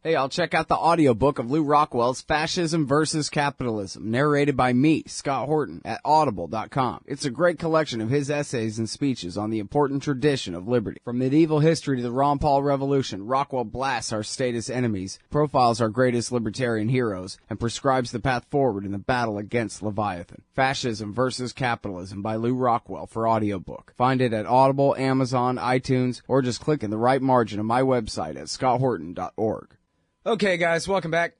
Hey, I'll check out the audiobook of Lew Rockwell's Fascism versus Capitalism, narrated by me, Scott Horton, at audible.com. It's a great collection of his essays and speeches on the important tradition of liberty. From medieval history to the Ron Paul Revolution, Rockwell blasts our statist enemies, profiles our greatest libertarian heroes, and prescribes the path forward in the battle against Leviathan. Fascism versus Capitalism by Lew Rockwell for audiobook. Find it at Audible, Amazon, iTunes, or just click in the right margin of my website at scotthorton.org. Okay, guys, welcome back.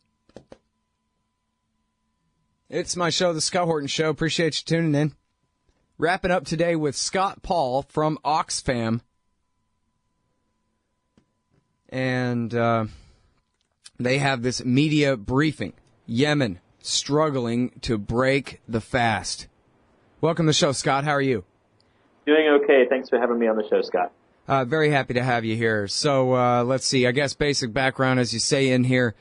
It's my show, The Scott Horton Show. Appreciate you tuning in. Wrapping up today with Scott Paul from Oxfam. And they have this media briefing. Yemen struggling to break the fast. Welcome to the show, Scott. How are you? Doing okay. Thanks for having me on the show, Scott. Very happy to have you here. So let's see. I guess basic background, as you say in here,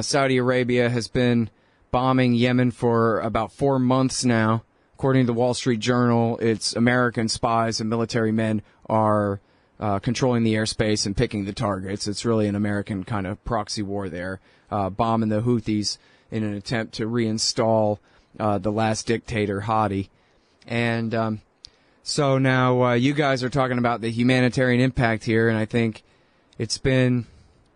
Saudi Arabia has been bombing Yemen for about 4 months now. According to the Wall Street Journal, its American spies and military men are controlling the airspace and picking the targets. It's really an American kind of proxy war there, bombing the Houthis in an attempt to reinstall the last dictator, Hadi. And so now you guys are talking about the humanitarian impact here, and I think it's been,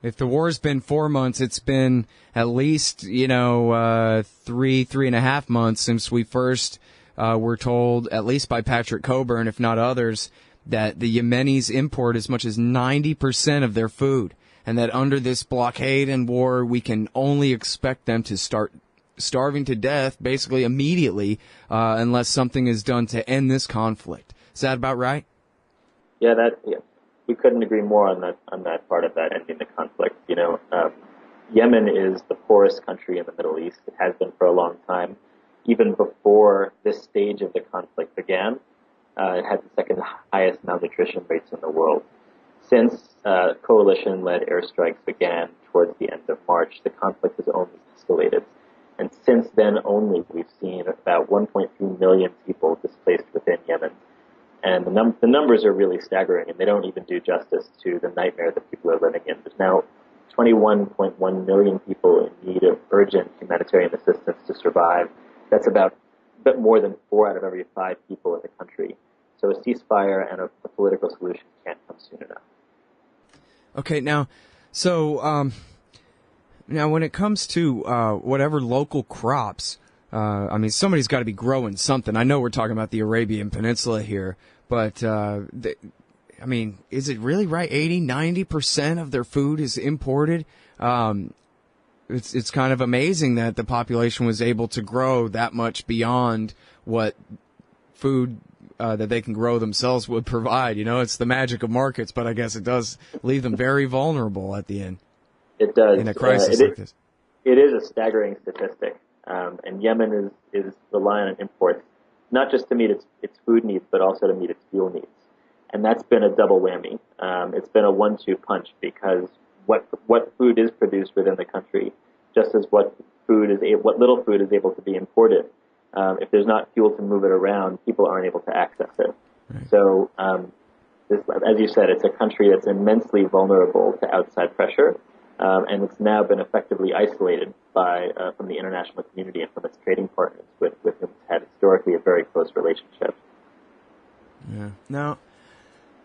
if the war's been 4 months, it's been at least, 3.5 months since we first were told, at least by Patrick Coburn, if not others, that the Yemenis import as much as 90% of their food, and that under this blockade and war, we can only expect them to start starving to death basically immediately unless something is done to end this conflict. Is that about right? Yeah, we couldn't agree more on that part of that, ending the conflict. Yemen is the poorest country in the Middle East. It has been for a long time. Even before this stage of the conflict began, it had the second highest malnutrition rates in the world. Since coalition-led airstrikes began towards the end of March, the conflict has only escalated. And since then only, we've seen about 1.3 million people displaced within Yemen. And the numbers are really staggering, and they don't even do justice to the nightmare that people are living in. There's now 21.1 million people in need of urgent humanitarian assistance to survive. That's about a bit more than 4 out of every 5 people in the country. So a ceasefire and a political solution can't come soon enough. Okay, now, so now when it comes to whatever local crops, somebody's got to be growing something. I know we're talking about the Arabian Peninsula here, but is it really right? 80-90% of their food is imported. It's kind of amazing that the population was able to grow that much beyond what food that they can grow themselves would provide. It's the magic of markets, but I guess it does leave them very vulnerable at the end. It does. In a crisis like this. It is a staggering statistic. And Yemen is reliant on imports, not just to meet its food needs, but also to meet its fuel needs. And that's been a double whammy. It's been a 1-2 punch, because what food is produced within the country, just as what little food is able to be imported, if there's not fuel to move it around, people aren't able to access it. Right. So, as you said, it's a country that's immensely vulnerable to outside pressure, and it's now been effectively isolated from the international community and from its trading partners, with whom it's had historically a very close relationship. Yeah. Now,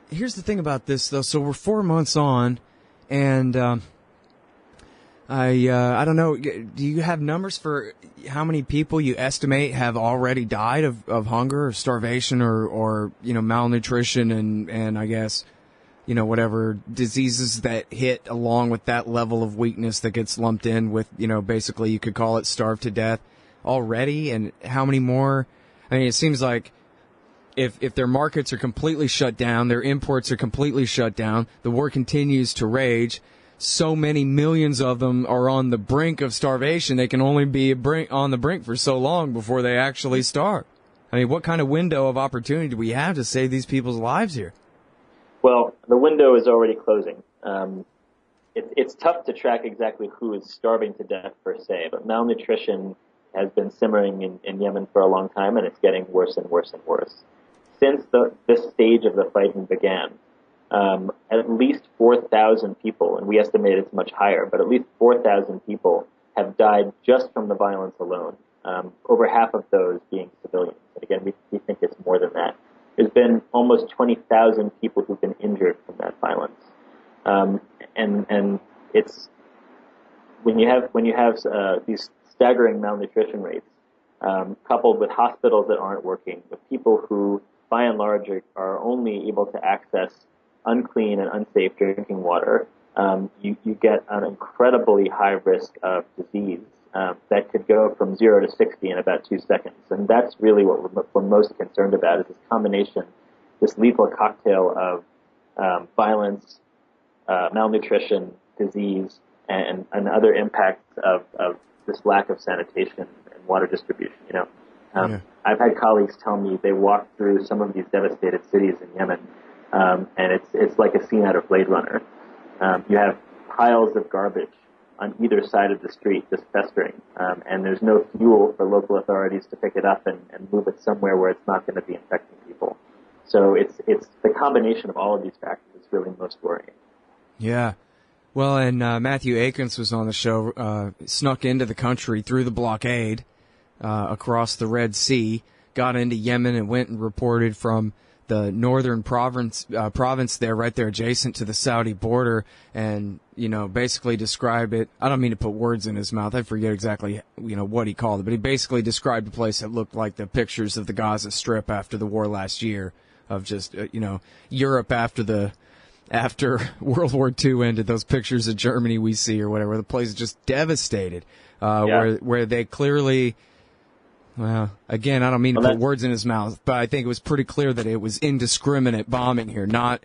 here's the thing about this, though. So we're 4 months on, and I don't know. Do you have numbers for how many people you estimate have already died of hunger or starvation or malnutrition and I guess whatever diseases that hit along with that level of weakness that gets lumped in with basically you could call it starved to death already, and how many more? It seems like if their markets are completely shut down, their imports are completely shut down, the war continues to rage. So many millions of them are on the brink of starvation. They can only be on the brink for so long before they actually starve. What kind of window of opportunity do we have to save these people's lives here? Well, the window is already closing. It's tough to track exactly who is starving to death per se, but malnutrition has been simmering in Yemen for a long time, and it's getting worse and worse and worse. Since this stage of the fighting began, at least 4,000 people, and we estimate it's much higher, but at least 4,000 people have died just from the violence alone. Over half of those being civilians. And again, we think it's more than that. There's been almost 20,000 people who've been injured from that violence. And it's when you have these staggering malnutrition rates, coupled with hospitals that aren't working, with people who, by and large, are only able to access unclean and unsafe drinking water, you get an incredibly high risk of disease that could go from 0 to 60 in about 2 seconds. And that's really what we're most concerned about, is this combination, this lethal cocktail of violence, malnutrition, disease, and other impacts of this lack of sanitation and water distribution. I've had colleagues tell me they walked through some of these devastated cities in Yemen, and it's like a scene out of Blade Runner. You have piles of garbage on either side of the street just festering, and there's no fuel for local authorities to pick it up and move it somewhere where it's not going to be infecting people. So it's the combination of all of these factors that's really most worrying. Yeah. Well, and Matthew Akins was on the show, snuck into the country through the blockade across the Red Sea, got into Yemen and went and reported from the northern province there, right there adjacent to the Saudi border, and, basically described it. I don't mean to put words in his mouth. I forget exactly, what he called it, but he basically described a place that looked like the pictures of the Gaza Strip after the war last year, of just, Europe after World War II ended, those pictures of Germany we see or whatever. The place is just devastated, where they clearly, well, again, I don't mean to put words in his mouth, but I think it was pretty clear that it was indiscriminate bombing here. Not,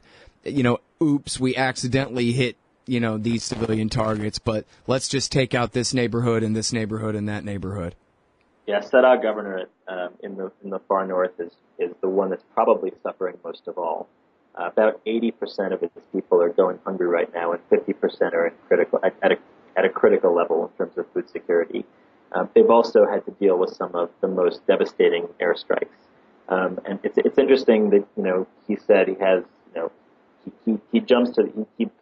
oops, we accidentally hit, these civilian targets, but let's just take out this neighborhood and this neighborhood and that neighborhood. Yeah, Sada Governorate in the far north is the one that's probably suffering most of all. About 80% of its people are going hungry right now, and 50% are at a critical level in terms of food security. They've also had to deal with some of the most devastating airstrikes, and it's interesting that he said he has he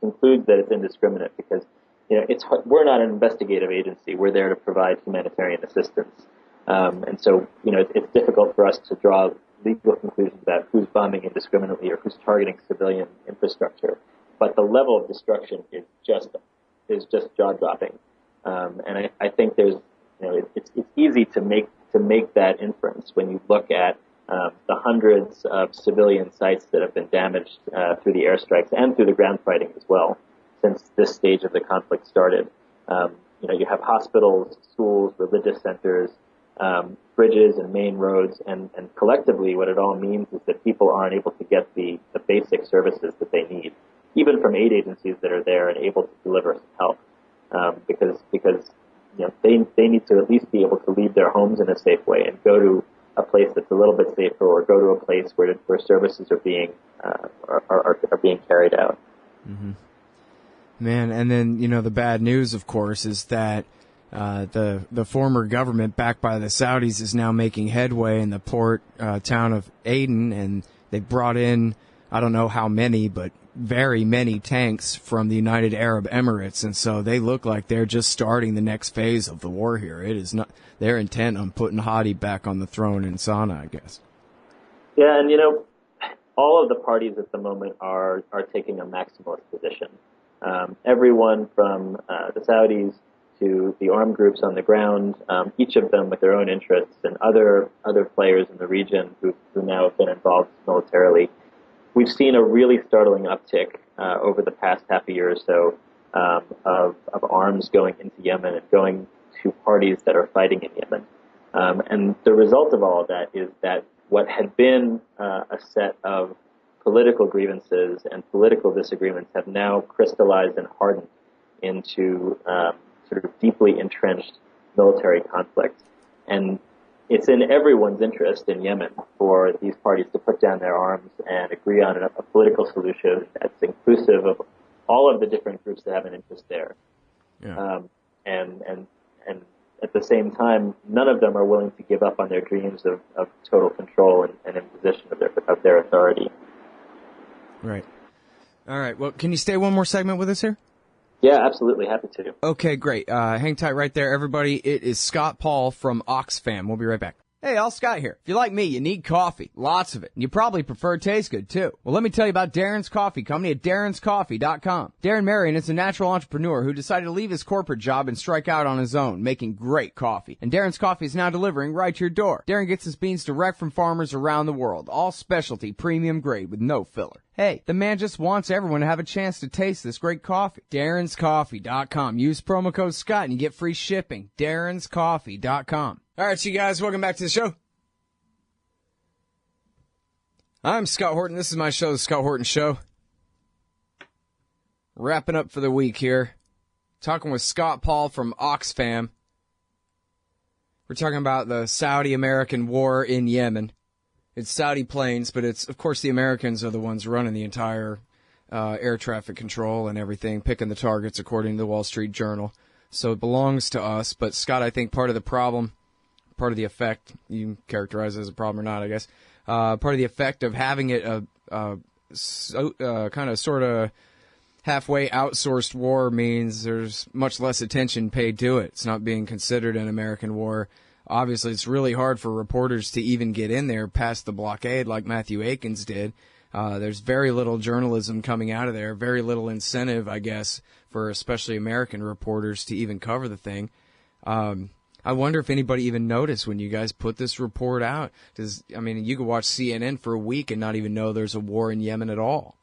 concludes that it's indiscriminate because we're not an investigative agency. We're there to provide humanitarian assistance, and so it's difficult for us to draw legal conclusions about who's bombing indiscriminately or who's targeting civilian infrastructure. But the level of destruction is just jaw-dropping, and I think there's it's easy to make that inference when you look at the hundreds of civilian sites that have been damaged through the airstrikes and through the ground fighting as well since this stage of the conflict started. You have hospitals, schools, religious centers, bridges and main roads, and collectively what it all means is that people aren't able to get the basic services that they need, even from aid agencies that are there and able to deliver help, because they need to at least be able to leave their homes in a safe way and go to a place that's a little bit safer, or go to a place where services are being carried out. Mm-hmm. Man, and then the bad news, of course, is that the former government, backed by the Saudis, is now making headway in the port town of Aden, and they brought in, I don't know how many, but very many tanks from the United Arab Emirates, and so they look like they're just starting the next phase of the war here. It is not, they're intent on putting Hadi back on the throne in Sana'a, I guess. Yeah, and all of the parties at the moment are taking a maximalist position. Everyone from the Saudis to the armed groups on the ground, each of them with their own interests, and other players in the region who now have been involved militarily. We've seen a really startling uptick over the past half a year or so of arms going into Yemen and going to parties that are fighting in Yemen. And the result of all of that is that what had been a set of political grievances and political disagreements have now crystallized and hardened into sort of deeply entrenched military conflict. And it's in everyone's interest in Yemen for these parties to put down their arms and agree on a political solution that's inclusive of all of the different groups that have an interest there. Yeah. And at the same time, none of them are willing to give up on their dreams of total control and imposition of their authority. Right. All right. Well, can you stay one more segment with us here? Yeah, absolutely. Happy to. Okay, great. Hang tight right there, everybody. It is Scott Paul from Oxfam. We'll be right back. Hey, all Scott here. If you're like me, you need coffee. Lots of it. And you probably prefer it tastes good, too. Well, let me tell you about Darren's Coffee Company at darrenscoffee.com. Darren Marion is a natural entrepreneur who decided to leave his corporate job and strike out on his own, making great coffee. And Darren's Coffee is now delivering right to your door. Darren gets his beans direct from farmers around the world. All specialty, premium grade with no filler. Hey, the man just wants everyone to have a chance to taste this great coffee. darrenscoffee.com. Use promo code Scott and you get free shipping. darrenscoffee.com. All right, so you guys, welcome back to the show. I'm Scott Horton. This is my show, The Scott Horton Show. Wrapping up for the week here. Talking with Scott Paul from Oxfam. We're talking about the Saudi-American war in Yemen. It's Saudi planes, but it's, of course, the Americans are the ones running the entire air traffic control and everything, picking the targets according to the Wall Street Journal. So it belongs to us. But, Scott, I think part of the problem, part of the effect, you can characterize it as a problem or not, I guess, part of the effect of having it kind of sort of halfway outsourced war means there's much less attention paid to it. It's not being considered an American war. Obviously, it's really hard for reporters to even get in there past the blockade like Matthew Akins did. There's very little journalism coming out of there, very little incentive, I guess, for especially American reporters to even cover the thing. I wonder if anybody even noticed when you guys put this report out. You could watch CNN for a week and not even know there's a war in Yemen at all.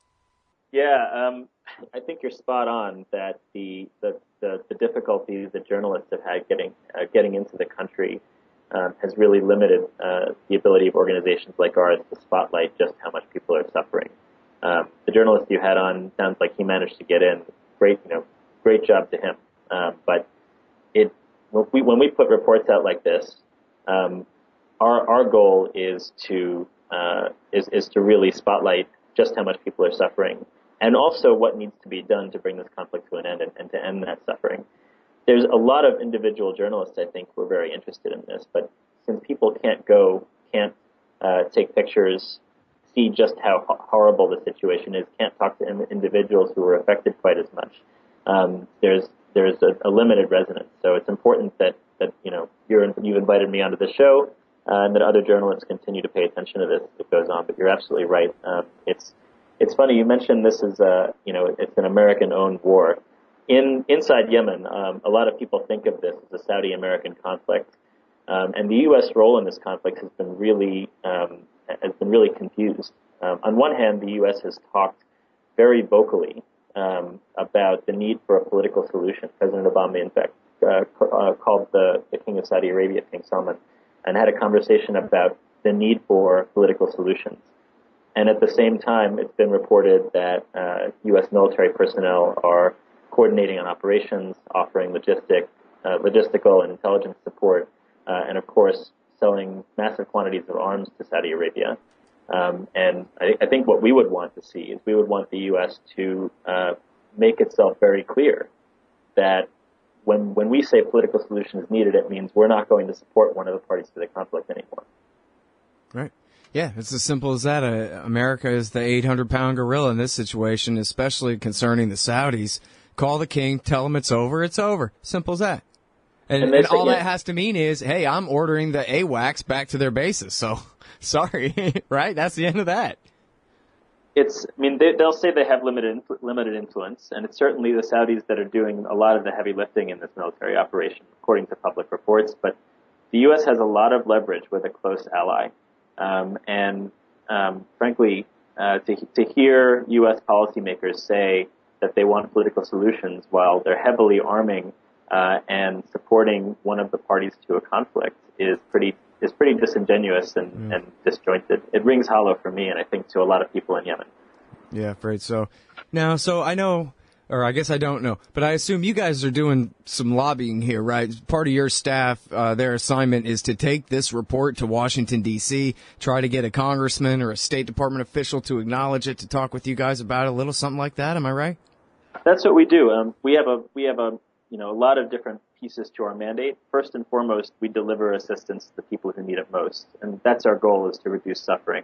Yeah, I think you're spot on that the difficulties that journalists have had getting into the country has really limited the ability of organizations like ours to spotlight just how much people are suffering. The journalist you had on sounds like he managed to get in. Great job to him. But when we put reports out like this, our goal is to really spotlight just how much people are suffering, and also what needs to be done to bring this conflict to an end and to end that suffering. There's a lot of individual journalists, I think, who are very interested in this, but since people can't take pictures, see just how horrible the situation is, can't talk to individuals who are affected quite as much, there's a limited resonance. So it's important that you've invited me onto the show, and that other journalists continue to pay attention to this as it goes on. But you're absolutely right. It's funny you mentioned this is it's an American-owned war. Inside Yemen, a lot of people think of this as a Saudi-American conflict, and the U.S. role in this conflict has been really confused. On one hand, the U.S. has talked very vocally about the need for a political solution. President Obama, in fact, called the King of Saudi Arabia, King Salman, and had a conversation about the need for political solutions. And at the same time, it's been reported that U.S. military personnel are coordinating on operations, offering logistical and intelligence support, and of course, selling massive quantities of arms to Saudi Arabia. And I think what we would want to see is we would want the U.S. to make itself very clear that when we say political solution is needed, it means we're not going to support one of the parties to the conflict anymore. Right. Yeah, it's as simple as that. America is the 800-pound gorilla in this situation, especially concerning the Saudis. Call the king, tell him it's over, it's over. Simple as that. And all that has to mean is, hey, I'm ordering the AWACS back to their bases. So, sorry, right? That's the end of that. They'll say they have limited influence, and it's certainly the Saudis that are doing a lot of the heavy lifting in this military operation, according to public reports. But the U.S. has a lot of leverage with a close ally. Frankly, to hear U.S. policymakers say that they want political solutions while they're heavily arming and supporting one of the parties to a conflict is pretty disingenuous and disjointed. It rings hollow for me, and I think to a lot of people in Yemen. Yeah, afraid so. Now, so I know, or I guess I don't know, but I assume you guys are doing some lobbying here, right? Part of your staff, their assignment is to take this report to Washington, D.C., try to get a congressman or a State Department official to acknowledge it, to talk with you guys about it, a little something like that. Am I right? That's what we do. We have a lot of different pieces to our mandate. First and foremost, we deliver assistance to the people who need it most, and that's our goal, is to reduce suffering.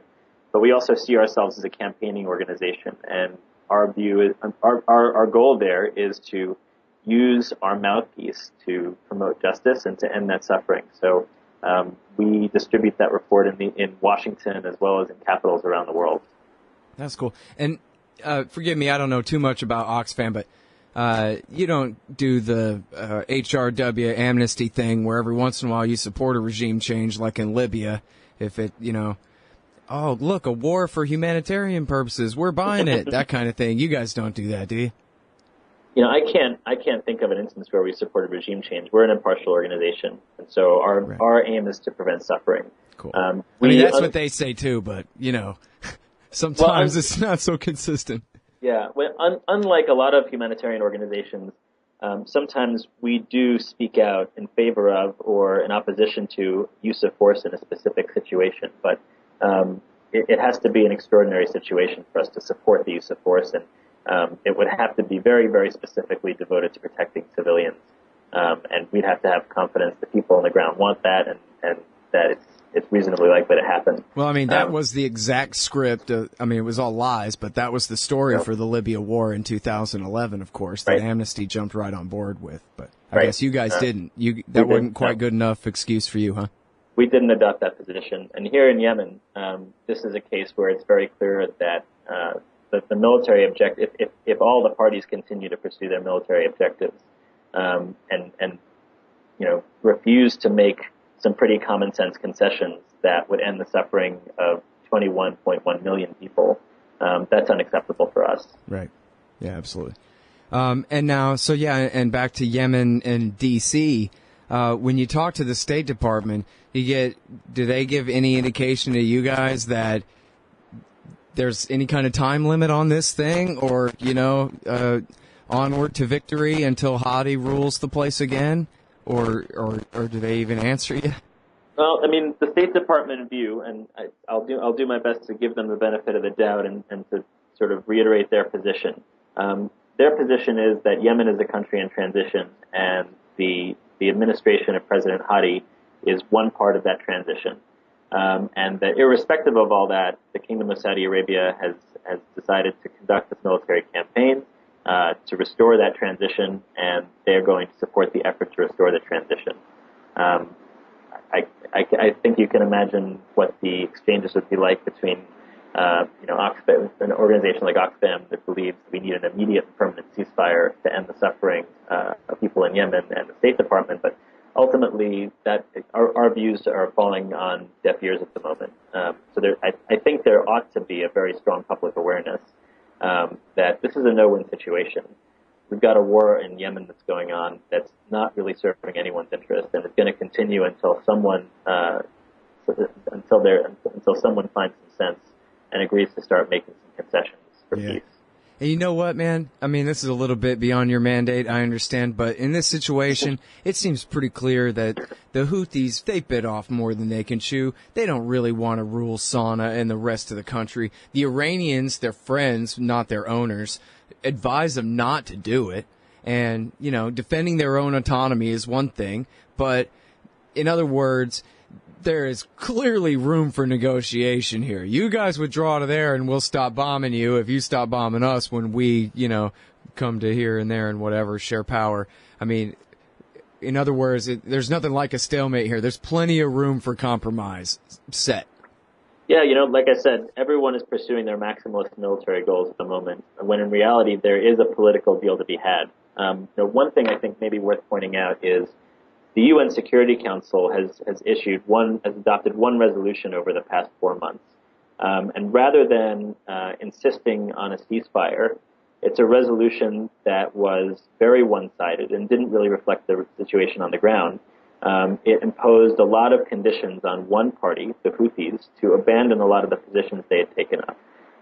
But we also see ourselves as a campaigning organization, and our view is our goal there is to use our mouthpiece to promote justice and to end that suffering. So we distribute that report in Washington as well as in capitals around the world. That's cool. And forgive me, I don't know too much about Oxfam, but you don't do the HRW amnesty thing where every once in a while you support a regime change like in Libya. If it, oh, look, a war for humanitarian purposes, we're buying it, that kind of thing. You guys don't do that, do you? I can't think of an instance where we supported regime change. We're an impartial organization, and so our aim is to prevent suffering. Cool. That's what they say too, but sometimes it's not so consistent. Yeah, unlike a lot of humanitarian organizations, sometimes we do speak out in favor of or in opposition to use of force in a specific situation, but it has to be an extraordinary situation for us to support the use of force, and it would have to be very, very specifically devoted to protecting civilians, and we'd have to have confidence that people on the ground want that, and that it's reasonably likely to happen. Well, that was the exact script. It was all lies, but that was the story for the Libya war in 2011, of course, that Amnesty jumped right on board with. But I guess you guys didn't. That wasn't quite good enough excuse for you, huh? We didn't adopt that position. And here in Yemen, this is a case where it's very clear that the military objective, if all the parties continue to pursue their military objectives, and refuse to make some pretty common sense concessions that would end the suffering of 21.1 million people, that's unacceptable for us. Right. Yeah, absolutely. And now, and back to Yemen and D.C., when you talk to the State Department, do they give any indication to you guys that there's any kind of time limit on this thing, or, onward to victory until Hadi rules the place again? Or do they even answer you? Well, the State Department view, and I'll do my best to give them the benefit of the doubt and to sort of reiterate their position. Their position is that Yemen is a country in transition, and the administration of President Hadi is one part of that transition. And that irrespective of all that, the Kingdom of Saudi Arabia has decided to conduct this military campaign to restore that transition, and they're going to support the effort to restore the transition. I think you can imagine what the exchanges would be like between, Oxfam, an organization like Oxfam that believes we need an immediate and permanent ceasefire to end the suffering of people in Yemen, and the State Department, but ultimately that our views are falling on deaf ears at the moment. I think there ought to be a very strong public awareness that this is a no-win situation. We've got a war in Yemen that's going on that's not really serving anyone's interest, and it's going to continue until someone finds some sense and agrees to start making some concessions for peace. And you know what, man? This is a little bit beyond your mandate, I understand, but in this situation, it seems pretty clear that the Houthis, they bit off more than they can chew. They don't really want to rule Sana'a and the rest of the country. The Iranians, their friends, not their owners, advise them not to do it. And, defending their own autonomy is one thing, but in other words, there is clearly room for negotiation here. You guys withdraw to there and we'll stop bombing you if you stop bombing us when we, come to here and there and whatever, share power. In other words, there's nothing like a stalemate here. There's plenty of room for compromise set. Yeah, like I said, everyone is pursuing their maximalist military goals at the moment, when in reality there is a political deal to be had. One thing I think maybe worth pointing out is the UN Security Council has adopted one resolution over the past 4 months. And rather than insisting on a ceasefire, it's a resolution that was very one-sided and didn't really reflect the situation on the ground. It imposed a lot of conditions on one party, the Houthis, to abandon a lot of the positions they had taken up.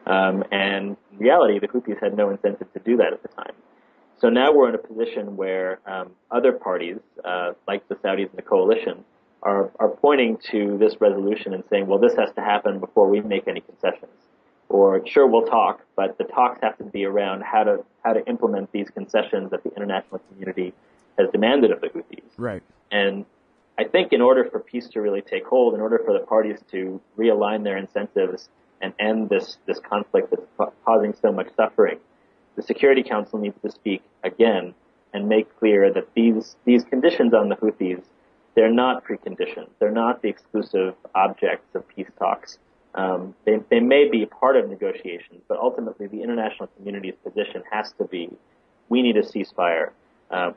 And in reality, the Houthis had no incentive to do that at the time. So now we're in a position where other parties, like the Saudis and the coalition, are pointing to this resolution and saying, well, this has to happen before we make any concessions. Or, sure, we'll talk, but the talks have to be around how to implement these concessions that the international community has demanded of the Houthis. Right. And I think in order for peace to really take hold, in order for the parties to realign their incentives and end this conflict that's causing so much suffering, the Security Council needs to speak again and make clear that these conditions on the Houthis, they're not preconditions. They're not the exclusive objects of peace talks. They may be part of negotiations, but ultimately the international community's position has to be, we need a ceasefire.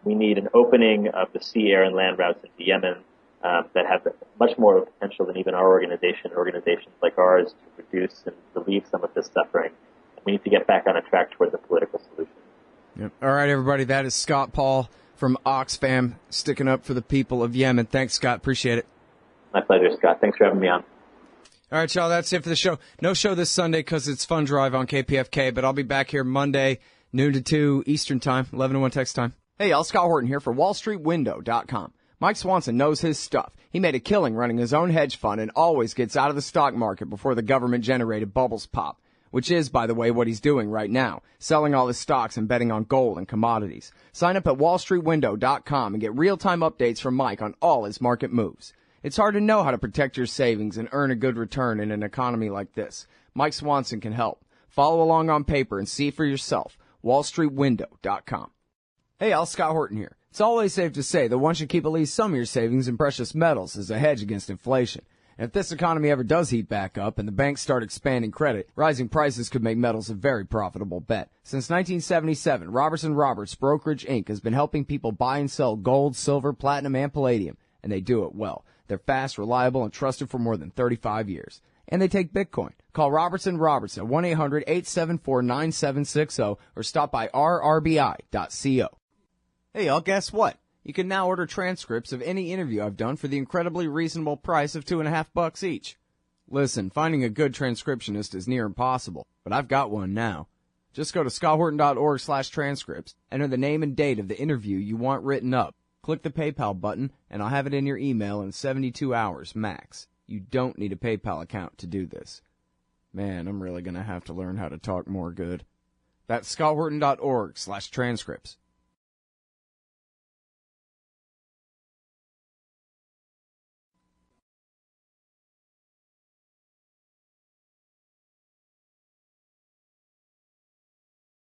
We need an opening of the sea, air, and land routes into Yemen that have much more potential than even our organizations like ours, to reduce and relieve some of this suffering. We need to get back on a track toward the political solution. Yep. All right, everybody, that is Scott Paul from Oxfam, sticking up for the people of Yemen. Thanks, Scott. Appreciate it. My pleasure, Scott. Thanks for having me on. All right, y'all, that's it for the show. No show this Sunday because it's Fun Drive on KPFK, but I'll be back here Monday, noon to 2 Eastern Time, 11 to 1 Texas Time. Hey, y'all, Scott Horton here for WallStreetWindow.com. Mike Swanson knows his stuff. He made a killing running his own hedge fund and always gets out of the stock market before the government-generated bubbles pop, which is, by the way, what he's doing right now, selling all his stocks and betting on gold and commodities. Sign up at WallStreetWindow.com and get real-time updates from Mike on all his market moves. It's hard to know how to protect your savings and earn a good return in an economy like this. Mike Swanson can help. Follow along on paper and see for yourself. WallStreetWindow.com. Hey, y'all, Scott Horton here. It's always safe to say that one should keep at least some of your savings in precious metals as a hedge against inflation. And if this economy ever does heat back up and the banks start expanding credit, rising prices could make metals a very profitable bet. Since 1977, Robertson Roberts Brokerage Inc. has been helping people buy and sell gold, silver, platinum, and palladium, and they do it well. They're fast, reliable, and trusted for more than 35 years. And they take Bitcoin. Call Robertson Roberts at 1-800-874-9760 or stop by rrbi.co. Hey, y'all, guess what? You can now order transcripts of any interview I've done for the incredibly reasonable price of $2.50 each. Listen, finding a good transcriptionist is near impossible, but I've got one now. Just go to scotthorton.org/transcripts, enter the name and date of the interview you want written up, click the PayPal button, and I'll have it in your email in 72 hours max. You don't need a PayPal account to do this. Man, I'm really going to have to learn how to talk more good. That's scotthorton.org/transcripts.